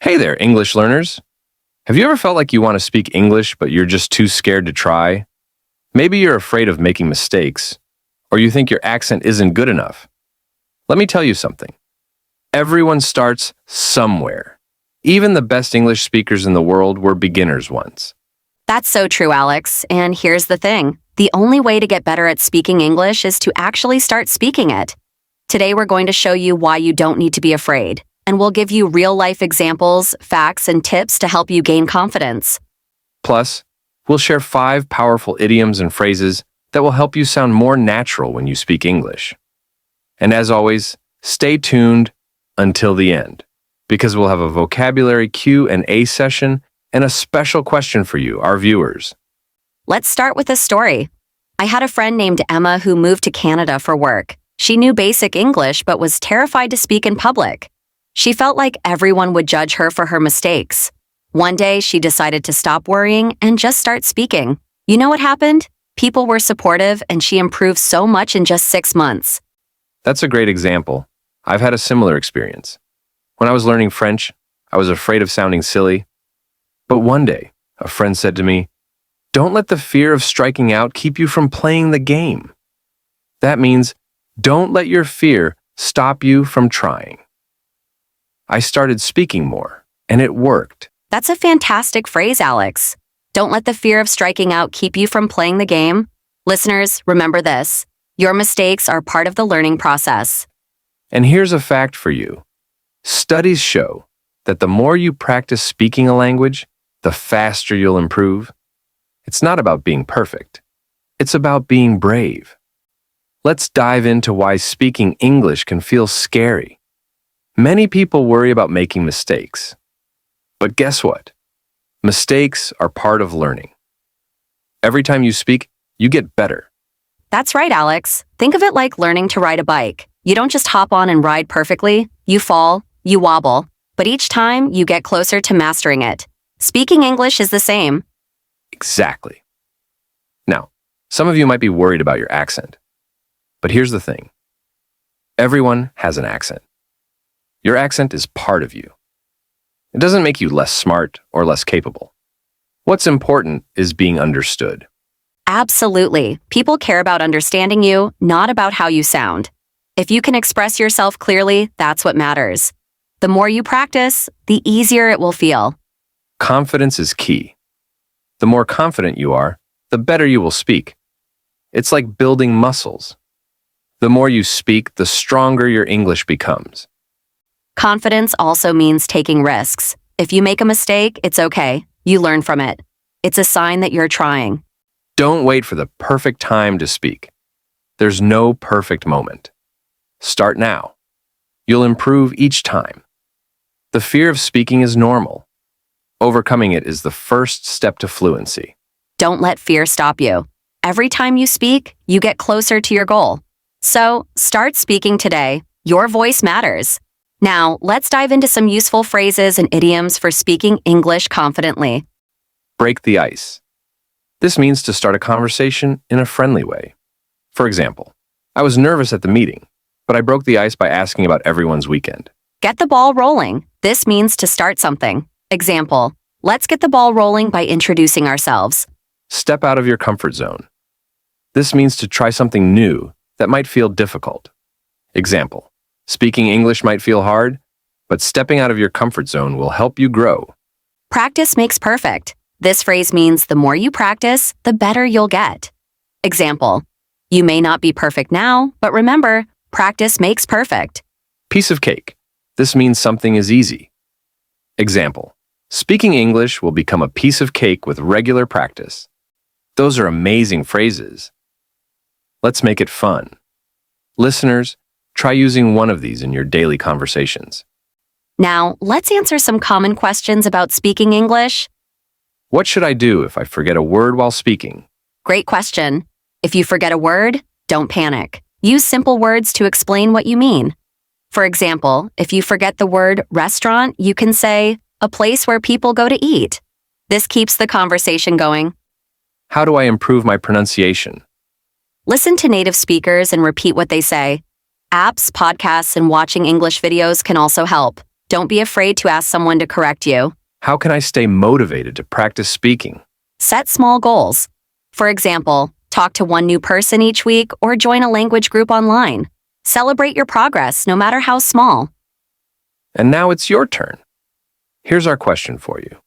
Hey there, English learners. Have you ever felt like you want to speak English, but you're just too scared to try? Maybe you're afraid of making mistakes, or you think your accent isn't good enough. Let me tell you something. Everyone starts somewhere. Even the best English speakers in the world were beginners once. That's so true, Alex. And here's the thing. The only way to get better at speaking English is to actually start speaking it. Today, we're going to show you why you don't need to be afraid, and we'll give you real-life examples, facts, and tips to help you gain confidence. Plus, we'll share 5 powerful idioms and phrases that will help you sound more natural when you speak English. And as always, stay tuned until the end, because we'll have a vocabulary Q&A session and a special question for you, our viewers. Let's start with a story. I had a friend named Emma who moved to Canada for work. She knew basic English but was terrified to speak in public. She felt like everyone would judge her for her mistakes. One day, she decided to stop worrying and just start speaking. You know what happened? People were supportive and she improved so much in just 6 months. That's a great example. I've had a similar experience. When I was learning French, I was afraid of sounding silly. But one day, a friend said to me, "Don't let the fear of striking out keep you from playing the game." That means, don't let your fear stop you from trying. I started speaking more, and it worked. That's a fantastic phrase, Alex. Don't let the fear of striking out keep you from playing the game. Listeners, remember this. Your mistakes are part of the learning process. And here's a fact for you. Studies show that the more you practice speaking a language, the faster you'll improve. It's not about being perfect. It's about being brave. Let's dive into why speaking English can feel scary. Many people worry about making mistakes. But guess what? Mistakes are part of learning. Every time you speak, you get better. That's right, Alex. Think of it like learning to ride a bike. You don't just hop on and ride perfectly. You fall, you wobble, but each time you get closer to mastering it. Speaking English is the same. Exactly. Now, some of you might be worried about your accent. But here's the thing. Everyone has an accent. Your accent is part of you. It doesn't make you less smart or less capable. What's important is being understood. Absolutely. People care about understanding you, not about how you sound. If you can express yourself clearly, that's what matters. The more you practice, the easier it will feel. Confidence is key. The more confident you are, the better you will speak. It's like building muscles. The more you speak, the stronger your English becomes. Confidence also means taking risks. If you make a mistake, it's okay. You learn from it. It's a sign that you're trying. Don't wait for the perfect time to speak. There's no perfect moment. Start now. You'll improve each time. The fear of speaking is normal. Overcoming it is the first step to fluency. Don't let fear stop you. Every time you speak, you get closer to your goal. So, start speaking today. Your voice matters. Now, let's dive into some useful phrases and idioms for speaking English confidently. Break the ice. This means to start a conversation in a friendly way. For example, I was nervous at the meeting, but I broke the ice by asking about everyone's weekend. Get the ball rolling. This means to start something. Example, let's get the ball rolling by introducing ourselves. Step out of your comfort zone. This means to try something new that might feel difficult. Example, speaking English might feel hard, but stepping out of your comfort zone will help you grow. Practice makes perfect. This phrase means the more you practice, the better you'll get. Example, you may not be perfect now, but remember, practice makes perfect. Piece of cake. This means something is easy. Example, speaking English will become a piece of cake with regular practice. Those are amazing phrases. Let's make it fun. Listeners, try using one of these in your daily conversations. Now, let's answer some common questions about speaking English. What should I do if I forget a word while speaking? Great question. If you forget a word, don't panic. Use simple words to explain what you mean. For example, if you forget the word restaurant, you can say, a place where people go to eat. This keeps the conversation going. How do I improve my pronunciation? Listen to native speakers and repeat what they say. Apps, podcasts, and watching English videos can also help. Don't be afraid to ask someone to correct you. How can I stay motivated to practice speaking? Set small goals. For example, talk to one new person each week or join a language group online. Celebrate your progress, no matter how small. And now it's your turn. Here's our question for you.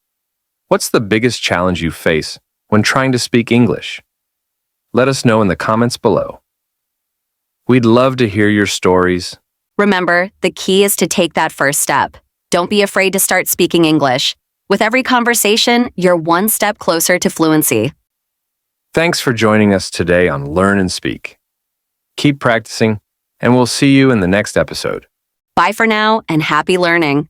What's the biggest challenge you face when trying to speak English? Let us know in the comments below. We'd love to hear your stories. Remember, the key is to take that first step. Don't be afraid to start speaking English. With every conversation, you're one step closer to fluency. Thanks for joining us today on Learn and Speak. Keep practicing, and we'll see you in the next episode. Bye for now, and happy learning.